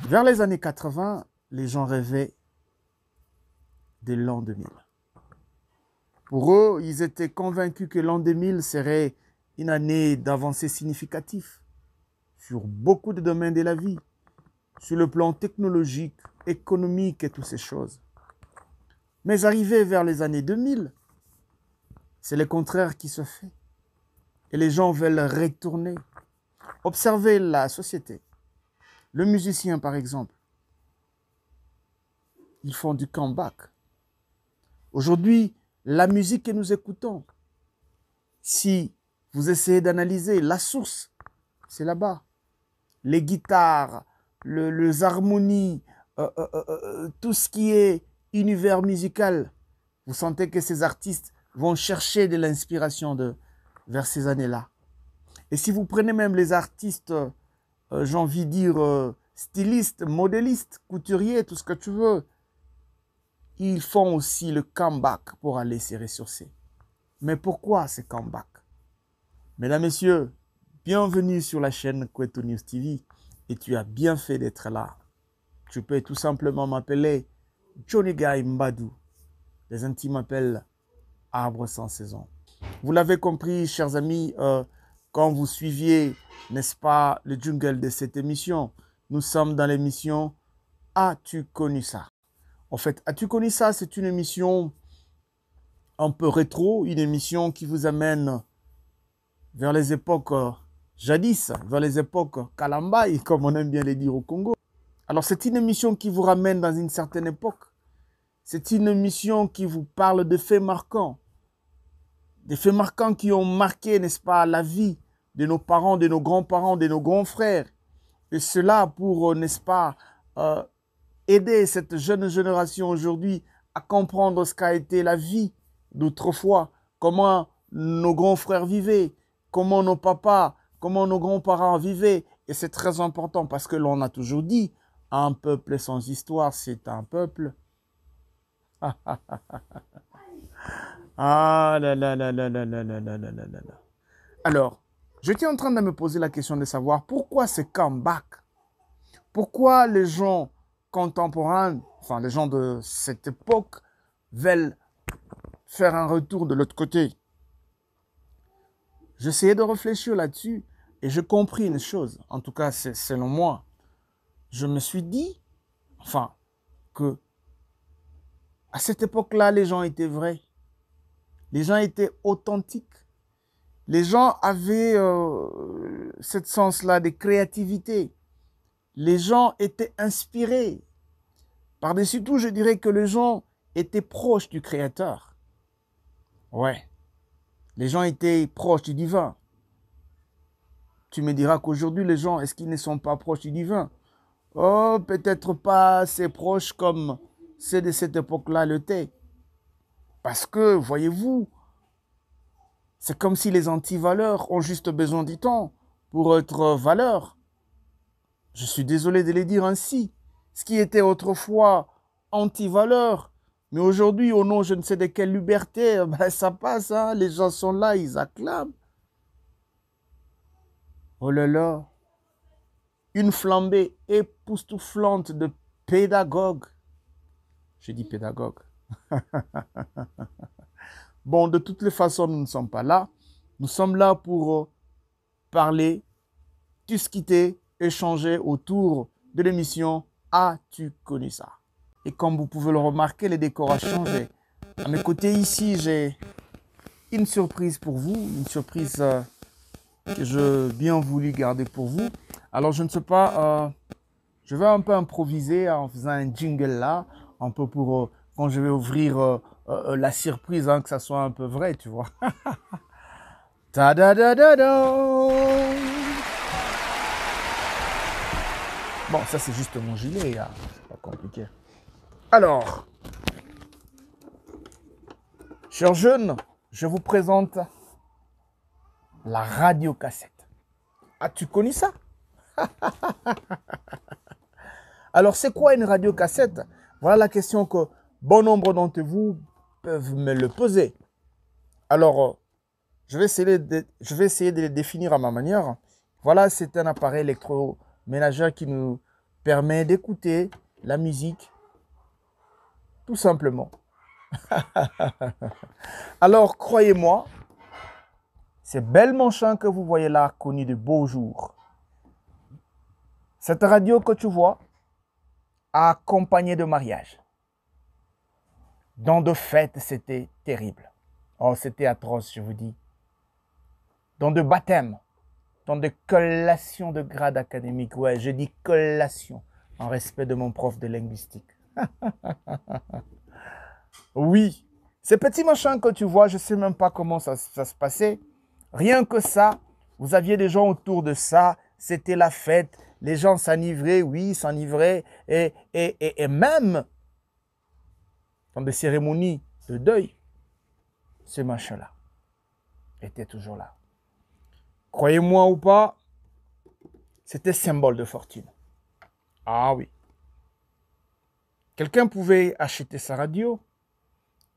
Vers les années 80, les gens rêvaient de l'an 2000. Pour eux, ils étaient convaincus que l'an 2000 serait une année d'avancée significative sur beaucoup de domaines de la vie, sur le plan technologique, économique et toutes ces choses. Mais arrivé vers les années 2000, c'est le contraire qui se fait. Et les gens veulent retourner. Observez la société. Le musicien, par exemple, ils font du comeback. Aujourd'hui, la musique que nous écoutons, si vous essayez d'analyser la source, c'est là-bas. Les guitares, les harmonies, tout ce qui est univers musical, vous sentez que ces artistes vont chercher de l'inspiration vers ces années-là. Et si vous prenez même les artistes, j'ai envie de dire, stylistes, modélistes, couturiers, tout ce que tu veux, ils font aussi le comeback pour aller se ressourcer. Mais pourquoi ce comeback? Mesdames, Messieurs, bienvenue sur la chaîne Kwetu News TV et tu as bien fait d'être là. Tu peux tout simplement m'appeler Johnny Guy Mbadou. Les intimes m'appellent Arbre sans saison. Vous l'avez compris, chers amis, quand vous suiviez, n'est-ce pas, le jungle de cette émission, nous sommes dans l'émission As-tu connu ça? En fait, As-tu connu ça? C'est une émission un peu rétro, une émission qui vous amène vers les époques jadis, vers les époques Kalambaï, comme on aime bien les dire au Congo. Alors, c'est une émission qui vous ramène dans une certaine époque. C'est une émission qui vous parle de faits marquants. Des faits marquants qui ont marqué, n'est-ce pas, la vie de nos parents, de nos grands-parents, de nos grands frères. Et cela pour, n'est-ce pas, aider cette jeune génération aujourd'hui à comprendre ce qu'a été la vie d'autrefois, comment nos grands frères vivaient, comment nos papas, comment nos grands-parents vivaient. Et c'est très important parce que l'on a toujours dit, un peuple sans histoire, c'est un peuple. Ah là là là là là là là là là là là. Alors, j'étais en train de me poser la question de savoir pourquoi ce comeback? Pourquoi les gens contemporains, enfin les gens de cette époque, veulent faire un retour de l'autre côté? J'essayais de réfléchir là-dessus et j'ai compris une chose, en tout cas c'est selon moi. Je me suis dit, enfin, que à cette époque-là, les gens étaient vrais. Les gens étaient authentiques. Les gens avaient cette sens-là de créativité. Les gens étaient inspirés. Par-dessus tout, je dirais que les gens étaient proches du Créateur. Ouais. Les gens étaient proches du divin. Tu me diras qu'aujourd'hui, les gens, est-ce qu'ils ne sont pas proches du divin? Oh, peut-être pas assez proches comme ceux de cette époque-là l'étaient. Parce que, voyez-vous, c'est comme si les anti-valeurs ont juste besoin du temps pour être valeurs. Je suis désolé de les dire ainsi. Ce qui était autrefois anti-valeur, mais aujourd'hui, au nom je ne sais de quelle liberté, ben, ça passe, hein? Les gens sont là, ils acclament. Oh là là, une flambée époustouflante de pédagogues. Je dis pédagogue. Bon, de toutes les façons, nous ne sommes pas là. Nous sommes là pour parler, discuter, échanger autour de l'émission As-tu connu ça? Et comme vous pouvez le remarquer, les décors ont changé. À mes côtés ici, j'ai une surprise pour vous, une surprise que je bien voulu garder pour vous. Alors, je ne sais pas, je vais un peu improviser en faisant un jingle là, un peu pour quand je vais ouvrir la surprise, hein, que ça soit un peu vrai, tu vois. Ta da da da da. Bon, ça c'est juste mon gilet, hein. C'est pas compliqué. Alors, chers jeunes, je vous présente la radiocassette. As-tu connu ça? Alors, c'est quoi une radiocassette? Voilà la question que bon nombre d'entre vous peuvent me le poser. Alors, je vais essayer de les définir à ma manière. Voilà, c'est un appareil électroménager qui nous permet d'écouter la musique, tout simplement. Alors, croyez-moi, ces belles manchins que vous voyez là, connues de beaux jours, cette radio que tu vois, a accompagné de mariages. Dans de fêtes, c'était terrible. Oh, c'était atroce, je vous dis. Dans de baptêmes, dans de collations de grade académique. Ouais, je dis collation, en respect de mon prof de linguistique. Oui, ces petits machins que tu vois, je ne sais même pas comment ça se passait. Rien que ça, vous aviez des gens autour de ça, c'était la fête, les gens s'enivraient, oui, s'enivraient, et même dans des cérémonies de deuil, ce machin-là était toujours là. Croyez-moi ou pas, c'était symbole de fortune. Ah oui. Quelqu'un pouvait acheter sa radio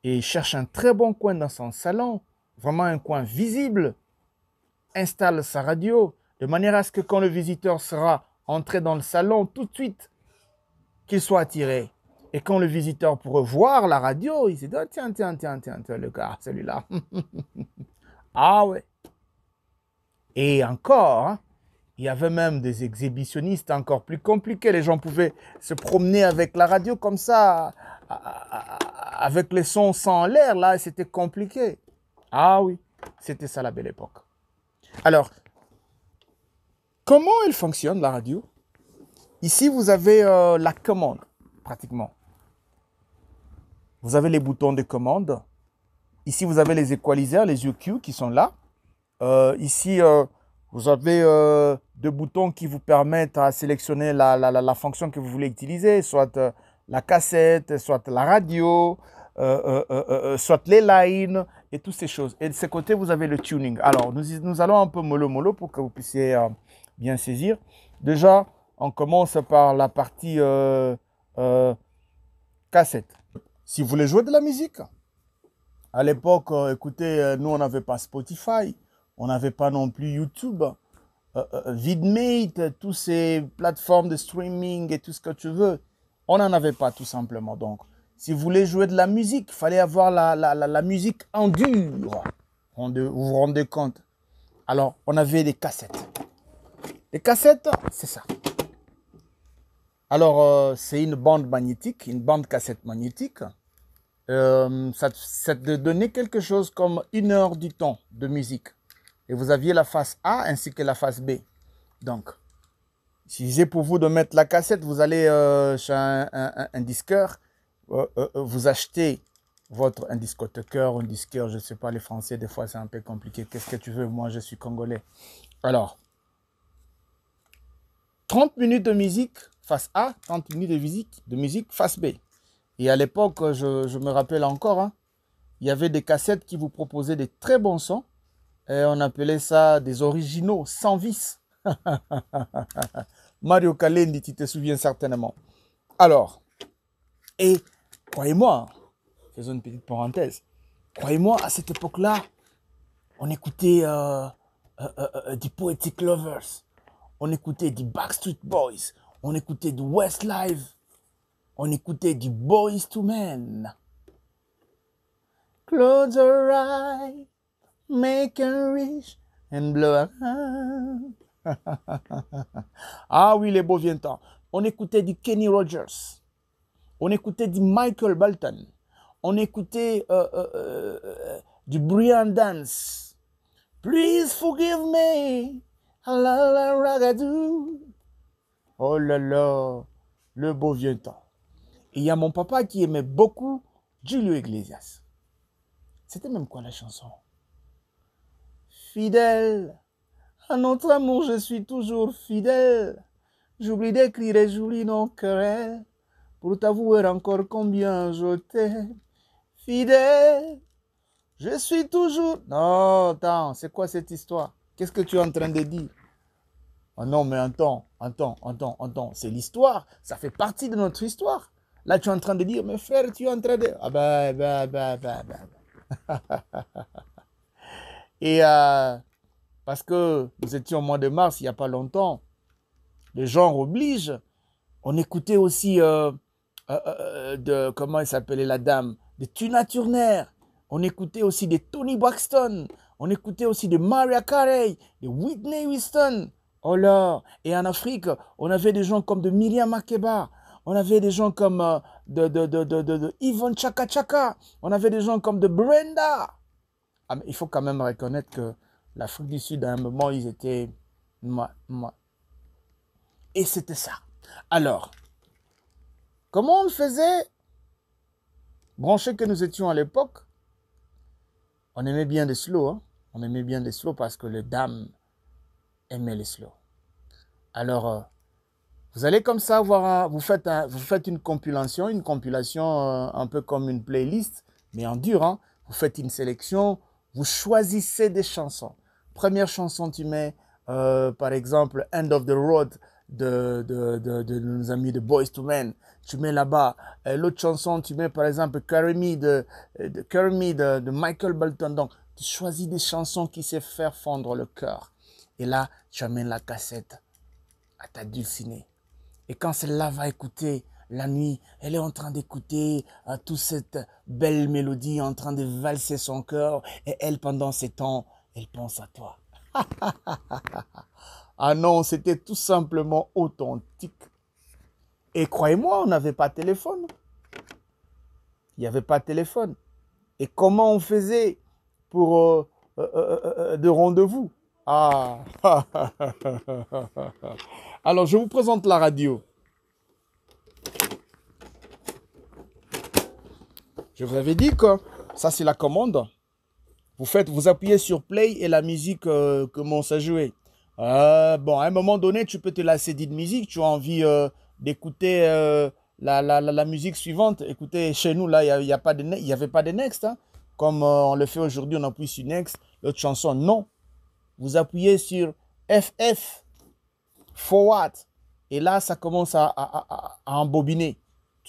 et cherche un très bon coin dans son salon, vraiment un coin visible, installe sa radio de manière à ce que quand le visiteur sera entré dans le salon, tout de suite, qu'il soit attiré. Et quand le visiteur pourra voir la radio, il se dit, oh, tiens, le gars, celui-là. Ah ouais. Et encore, hein, il y avait même des exhibitionnistes encore plus compliqués. Les gens pouvaient se promener avec la radio comme ça, avec les sons sans l'air, là, c'était compliqué. Ah oui, c'était ça la belle époque. Alors, comment elle fonctionne, la radio? Ici, vous avez la commande, pratiquement. Vous avez les boutons de commande. Ici, vous avez les équaliseurs, les EQ qui sont là. Ici, vous avez deux boutons qui vous permettent à sélectionner la fonction que vous voulez utiliser, soit la cassette, soit la radio, soit les lines et toutes ces choses. Et de ce côté, vous avez le tuning. Alors, nous allons un peu mollo pour que vous puissiez bien saisir. Déjà, on commence par la partie cassette. Si vous voulez jouer de la musique, à l'époque, écoutez, nous, on n'avait pas Spotify, on n'avait pas non plus YouTube, Vidmate, toutes ces plateformes de streaming et tout ce que tu veux. On n'en avait pas tout simplement. Donc, si vous voulez jouer de la musique, il fallait avoir la musique en dur. Vous vous rendez compte? Alors, on avait des cassettes. Les cassettes, c'est ça. Alors, c'est une bande magnétique, une bande cassette magnétique. Ça te donnait quelque chose comme 1 heure du temps de musique. Et vous aviez la face A ainsi que la face B. Donc, si j'ai pour vous de mettre la cassette, vous allez chez un disqueur, vous achetez un discothèqueur, un disqueur, je ne sais pas, les Français, des fois c'est un peu compliqué. Qu'est-ce que tu veux? Moi, je suis congolais. Alors, 30 minutes de musique face A, 30 minutes de musique face B. Et à l'époque, je me rappelle encore, hein, il y avait des cassettes qui vous proposaient des très bons sons. Et on appelait ça des originaux, sans vis. Mario Kalendi, tu te souviens certainement. Alors, et croyez-moi, faisons une petite parenthèse, croyez-moi, à cette époque-là, on écoutait des Poetic Lovers, on écoutait des Backstreet Boys, on écoutait du Westlife, on écoutait du Boyz II Men. Close your eyes, make a wish and blow a Ah oui, les beaux vieux temps. On écoutait du Kenny Rogers. On écoutait du Michael Bolton. On écoutait du Brian Dance. Please forgive me. Oh là là, le beau vieux temps. Et il y a mon papa qui aimait beaucoup Julio Iglesias. C'était même quoi la chanson? Fidèle, à notre amour je suis toujours fidèle. J'oublie d'écrire et j'oublie nos querelles pour t'avouer encore combien je t'aime. Fidèle, je suis toujours... Non, attends, c'est quoi cette histoire? Qu'est-ce que tu es en train de dire? Oh non, mais attends, c'est l'histoire, ça fait partie de notre histoire. Là, tu es en train de dire, mais frère, tu es en train de... Ah Et parce que nous étions au mois de mars, il n'y a pas longtemps, le genre oblige, On écoutait aussi, comment elle s'appelait la dame? De Tina Turner. On écoutait aussi de Tony Braxton. On écoutait aussi de Mariah Carey, de Whitney Houston. Oh là! Et en Afrique, on avait des gens comme de Miriam Makeba. On avait des gens comme de Yvonne Chaka Chaka. On avait des gens comme de Brenda. Ah, mais il faut quand même reconnaître que l'Afrique du Sud, à un moment, ils étaient... Et c'était ça. Alors, comment on le faisait? Branchés que nous étions à l'époque, on aimait bien les slow. Hein? On aimait bien les slow parce que les dames aimaient les slow. Alors, vous allez comme ça voir, vous faites une compilation un peu comme une playlist, mais en dur. Hein? Vous faites une sélection, vous choisissez des chansons. Première chanson, tu mets, par exemple, End of the Road de nos amis de Boyz II Men. Tu mets là-bas. L'autre chanson, tu mets par exemple Carry Me de Michael Bolton. Donc, tu choisis des chansons qui savent faire fondre le cœur. Et là, tu amènes la cassette à ta dulcinée. Et quand celle-là va écouter la nuit, elle est en train d'écouter toute cette belle mélodie en train de valser son cœur. Et elle, pendant ces temps, elle pense à toi. Ah non, c'était tout simplement authentique. Et croyez-moi, on n'avait pas de téléphone. Il n'y avait pas de téléphone. Et comment on faisait pour de rendez-vous? Ah. Alors, je vous présente la radio. Je vous avais dit que ça, c'est la commande. Vous appuyez sur play et la musique commence à jouer. Bon, à un moment donné, tu peux te lasser d'une musique. Tu as envie d'écouter la musique suivante. Écoutez, chez nous, là, il n'y avait pas de next. Hein. Comme on le fait aujourd'hui, on appuie sur next. L'autre chanson, non. Vous appuyez sur FF, forward. Et là, ça commence à embobiner.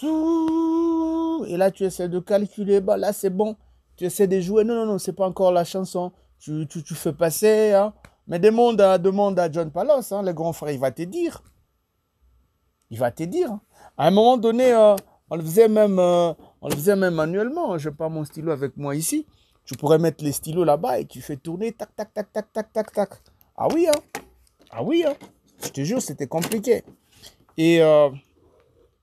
Et là, tu essaies de calculer. Bah, là, c'est bon. Tu essaies de jouer. Non, non, non, c'est pas encore la chanson. Tu fais passer. Hein. Mais demande à John Palos, hein, le grand frère, il va te dire. Il va te dire. À un moment donné, on le faisait même manuellement. Je n'ai pas mon stylo avec moi ici. Tu pourrais mettre les stylos là-bas et tu fais tourner. Tac, tac, tac, tac, tac, tac, tac. Ah oui, hein. Ah oui, hein. Je te jure, c'était compliqué. Et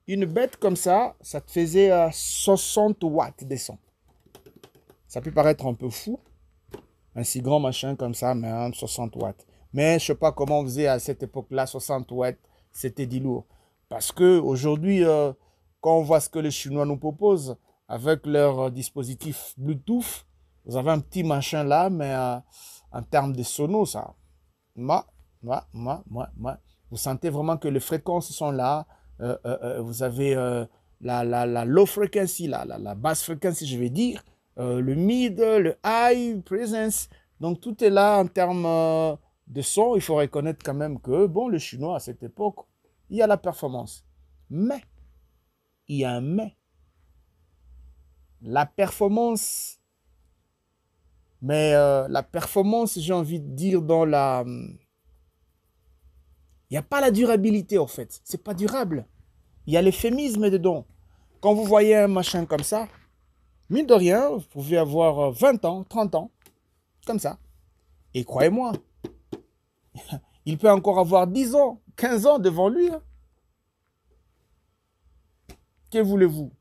une bête comme ça, ça te faisait 60 watts de son. Ça peut paraître un peu fou. Un si grand machin comme ça, mais 60 watts. Mais je ne sais pas comment on faisait à cette époque-là, 60 watts, c'était dit lourd. Parce qu'aujourd'hui, quand on voit ce que les Chinois nous proposent, avec leur dispositif Bluetooth, vous avez un petit machin là, mais en termes de sono, ça, vous sentez vraiment que les fréquences sont là. Vous avez la low frequency, la basse frequency, je vais dire. Le mid, le high, presence. Donc, tout est là en termes de son. Il faut reconnaître quand même que, bon, le chinois, à cette époque, il y a la performance. Mais, il y a un mais. La performance, j'ai envie de dire, dans la... Il n'y a pas la durabilité, en fait. C'est pas durable. Il y a l'euphémisme dedans. Quand vous voyez un machin comme ça, mine de rien, vous pouvez avoir 20 ans, 30 ans, comme ça. Et croyez-moi, il peut encore avoir 10 ans, 15 ans devant lui. Hein. Que voulez-vous?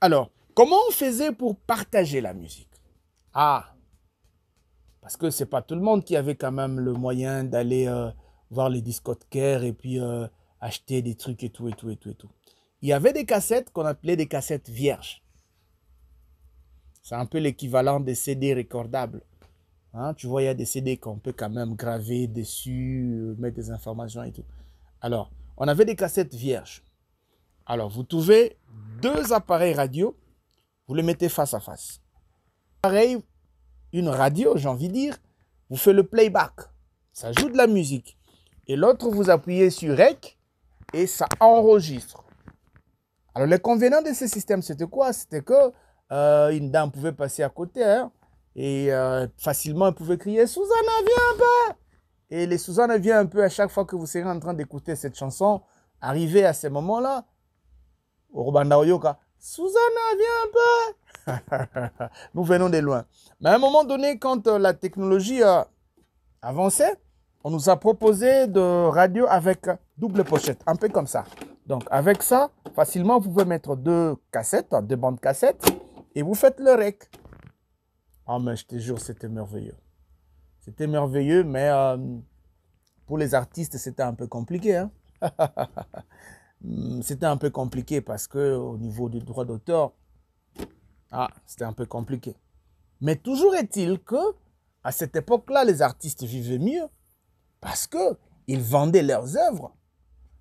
Alors, comment on faisait pour partager la musique? Ah, parce que c'est pas tout le monde qui avait quand même le moyen d'aller voir les discothèques et puis acheter des trucs et tout. Il y avait des cassettes qu'on appelait des cassettes vierges. C'est un peu l'équivalent des CD recordables. Hein, tu vois, il y a des CD qu'on peut quand même graver dessus, mettre des informations et tout. Alors, on avait des cassettes vierges. Alors, vous trouvez deux appareils radio, vous les mettez face à face. Pareil, une radio, j'ai envie de dire, vous faites le playback. Ça joue de la musique. Et l'autre, vous appuyez sur REC et ça enregistre. Alors, l'inconvénient de ce système, c'était quoi? C'était que une dame pouvait passer à côté, hein, et facilement, elle pouvait crier « Susanna, viens un peu !» Et les Susanna viennent un peu à chaque fois que vous serez en train d'écouter cette chanson. Arrivé à ces moments-là, Orobanda Oyoka, Susanna, viens un peu. Nous venons de loin. Mais à un moment donné, quand la technologie a avancé, on nous a proposé de radio avec double pochette, un peu comme ça. Donc, avec ça, facilement, vous pouvez mettre deux cassettes, deux bandes cassettes, et vous faites le rec. Ah, mais je te jure, c'était merveilleux. C'était merveilleux, mais pour les artistes, c'était un peu compliqué. Hein? C'était un peu compliqué parce qu'au niveau du droit d'auteur, c'était un peu compliqué. Mais toujours est-il que à cette époque-là, les artistes vivaient mieux parce qu'ils vendaient leurs œuvres.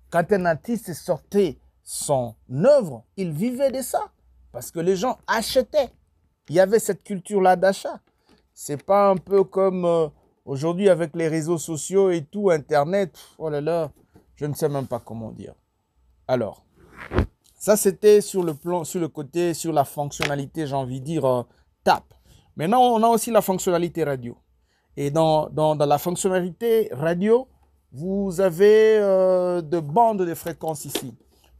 Quand un artiste sortait son œuvre, il vivait de ça parce que les gens achetaient. Il y avait cette culture-là d'achat. C'est pas un peu comme aujourd'hui avec les réseaux sociaux et tout, Internet. Oh là là, je ne sais même pas comment dire. Alors, ça c'était sur le plan, sur le côté, sur la fonctionnalité, j'ai envie de dire, tap. Maintenant, on a aussi la fonctionnalité radio. Et dans la fonctionnalité radio, vous avez de bandes de fréquences ici.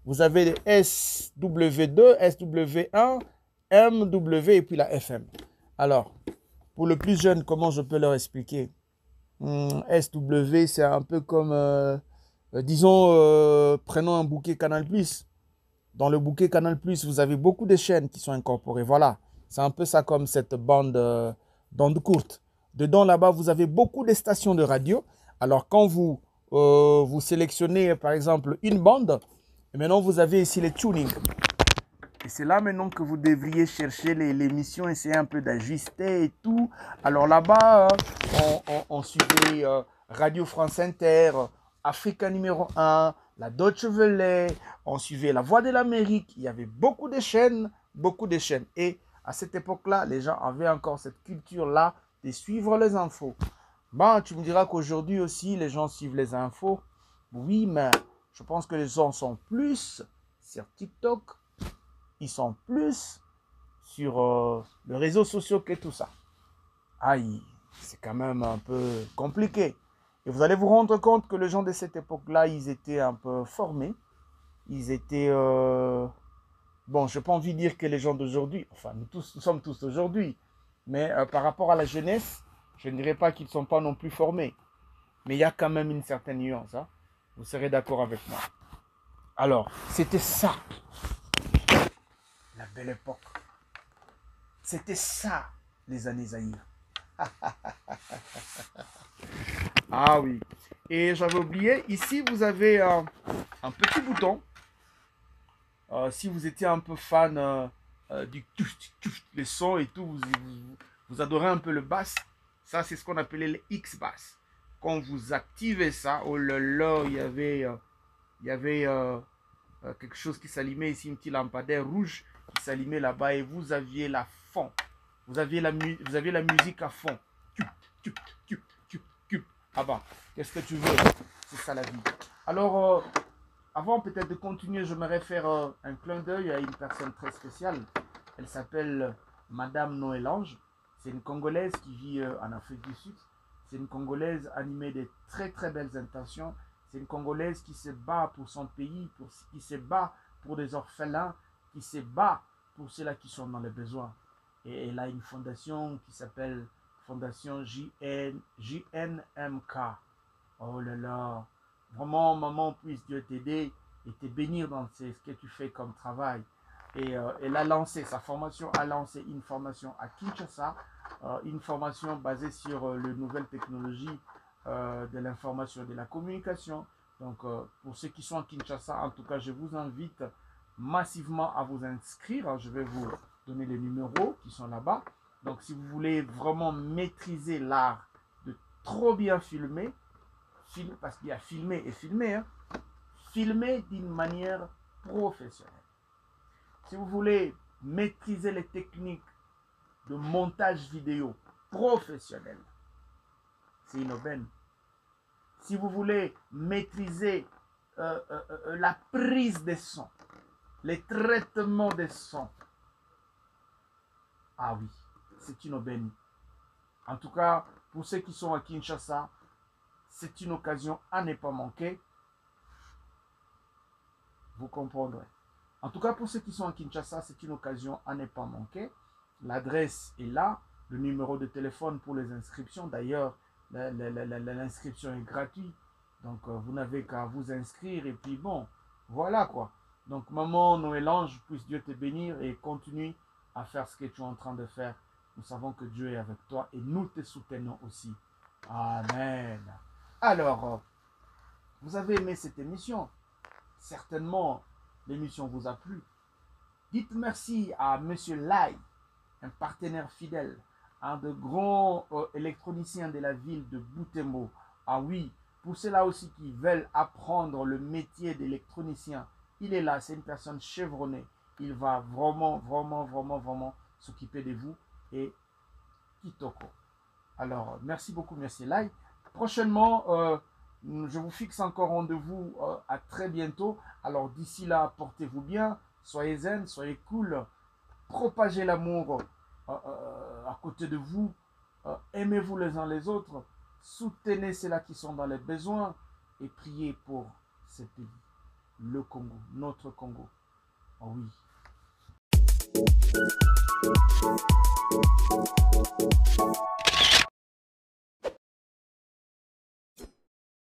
Vous avez les SW2, SW1, MW et puis la FM. Alors, pour le plus jeune, comment je peux leur expliquer? SW, c'est un peu comme, disons, prenons un bouquet Canal+. Dans le bouquet Canal+, vous avez beaucoup de chaînes qui sont incorporées. Voilà, c'est un peu ça comme cette d'onde courte. Dedans, là-bas, vous avez beaucoup de stations de radio. Alors, quand vous sélectionnez, par exemple, une bande, et maintenant, vous avez ici les tunings. Et c'est là maintenant que vous devriez chercher l'émission, essayer un peu d'ajuster et tout. Alors là-bas, on suivait Radio France Inter, Africa numéro 1, la Deutsche Welle, on suivait La Voix de l'Amérique. Il y avait beaucoup de chaînes, beaucoup de chaînes. Et à cette époque-là, les gens avaient encore cette culture-là de suivre les infos. Bon, tu me diras qu'aujourd'hui aussi, les gens suivent les infos. Oui, mais je pense que les gens sont plus sur TikTok. Ils sont plus sur les réseaux sociaux que tout ça. Aïe, c'est quand même un peu compliqué. Et vous allez vous rendre compte que les gens de cette époque-là, ils étaient un peu formés. Ils étaient... bon, je n'ai pas envie de dire que les gens d'aujourd'hui... Enfin, nous sommes tous aujourd'hui. Mais par rapport à la jeunesse, je ne dirais pas qu'ils ne sont pas non plus formés. Mais il y a quand même une certaine nuance. Hein. Vous serez d'accord avec moi. Alors, c'était ça. La belle époque. C'était ça, les années Zaïre. Ah oui. Et j'avais oublié, ici vous avez un petit bouton. Si vous étiez un peu fan du les sons et tout, vous adorez un peu le bass. Ça, c'est ce qu'on appelait les X-bass. Quand vous activez ça, oh là là, il y avait quelque chose qui s'allumait ici, une petite lampadaire rouge qui s'allumait là-bas et vous aviez la fond. Vous aviez la musique à fond. Ah bah, qu'est-ce que tu veux? C'est ça la vie. Alors, avant peut-être de continuer, je me réfère un clin d'œil à une personne très spéciale. Elle s'appelle Madame Noëlange. C'est une Congolaise qui vit en Afrique du Sud. C'est une Congolaise animée de très très belles intentions. C'est une Congolaise qui se bat pour son pays, qui se bat pour des orphelins, qui se bat pour ceux-là qui sont dans les besoins. Et elle a une fondation qui s'appelle Fondation JNMK. Oh là là, vraiment, maman, puisse Dieu t'aider et te bénir dans ce que tu fais comme travail. Et elle a lancé, sa formation a lancé une formation à Kinshasa, une formation basée sur les nouvelles technologies de l'information et de la communication. Donc, pour ceux qui sont à Kinshasa, en tout cas, je vous invite massivement à vous inscrire. Je vais vous donner les numéros qui sont là-bas. Donc, si vous voulez vraiment maîtriser l'art de trop bien filmer, parce qu'il y a filmer et filmer, hein, filmer d'une manière professionnelle. Si vous voulez maîtriser les techniques de montage vidéo professionnel, c'est une aubaine. Si vous voulez maîtriser la prise des sons, les traitements des sons, ah oui, c'est une aubaine. En tout cas, pour ceux qui sont à Kinshasa, c'est une occasion à ne pas manquer. vous comprendrez. En tout cas, pour ceux qui sont à Kinshasa, c'est une occasion à ne pas manquer. L'adresse est là, le numéro de téléphone pour les inscriptions. D'ailleurs, l'inscription est gratuite. Donc, vous n'avez qu'à vous inscrire. Et puis, bon, voilà quoi. Donc, maman Noël-Ange, puisse Dieu te bénir et continue à faire ce que tu es en train de faire. Nous savons que Dieu est avec toi et nous te soutenons aussi. Amen. Alors, vous avez aimé cette émission. Certainement, l'émission vous a plu. Dites merci à Monsieur Lai, un partenaire fidèle, un de grands électroniciens de la ville de Butembo. Ah oui, pour ceux-là aussi qui veulent apprendre le métier d'électronicien, il est là, c'est une personne chevronnée. Il va vraiment s'occuper de vous et kitoko. Alors, merci beaucoup, merci Lai. Prochainement, je vous fixe encore rendez-vous à très bientôt. Alors, d'ici là, portez-vous bien, soyez zen, soyez cool, propagez l'amour à côté de vous, aimez-vous les uns les autres, soutenez ceux-là qui sont dans les besoins et priez pour ce pays, le Congo, notre Congo. Oh oui.